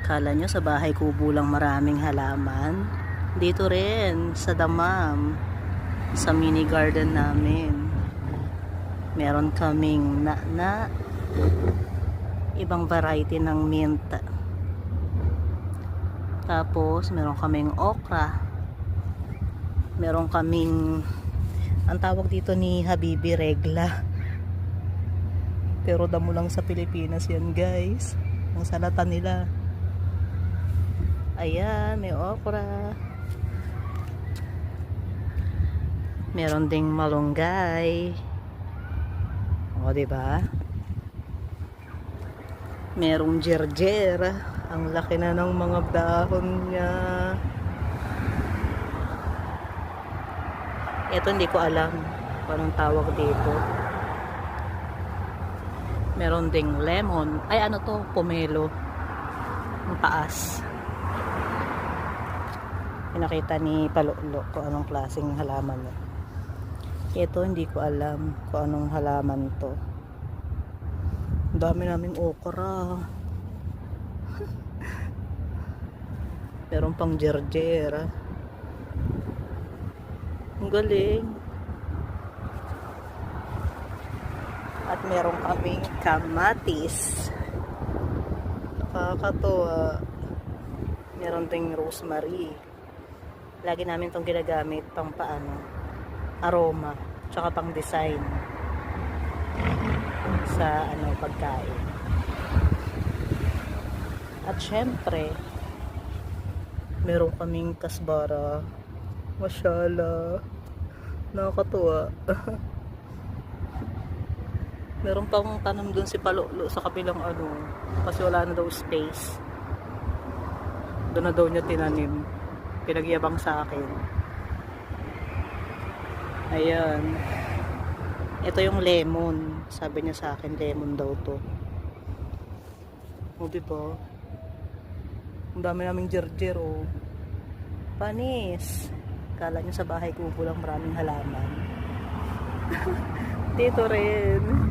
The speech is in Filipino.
Kala nyo sa bahay kubo lang maraming halaman? Dito rin, sa damam, sa mini garden namin. Meron kaming na ibang variety ng mint. Tapos, meron kaming okra. Meron kaming, ang tawag dito ni Habibi, regla. Pero damo lang sa Pilipinas yan, guys. Ang salata nila. Ayan, may okra. Meron ding malunggay. O, diba? Merong jerjer. Ang laki na ng mga dahon niya. Ito hindi ko alam kung anong tawag dito. Meron ding lemon. Ay, ano to? Pomelo. Ang taas. Pinakita ni Palolo kung anong klaseng halaman na. Ito hindi ko alam kung anong halaman to. Ang dami naming okra. Meron pang jerjer. Ang galing. At meron kaming kamatis. Nakakatuwa. Meron ding rosemary. Lagi namin itong ginagamit pang paano, aroma, tsaka pang design sa ano, pagkain. At syempre, meron kaming kasbara. Masyala. Nakakatuwa. Meron pang tanam dun si Palolo sa kabilang ano, kasi wala na daw space. Doon na daw niya tinanim. Pinagyabang sa akin. Ayan. Ito yung lemon. Sabi niya sa akin, lemon daw to. O, diba? Ang dami naming jerjer, oh. Panis. Kala niyo sa bahay kubo lang maraming halaman. Dito rin.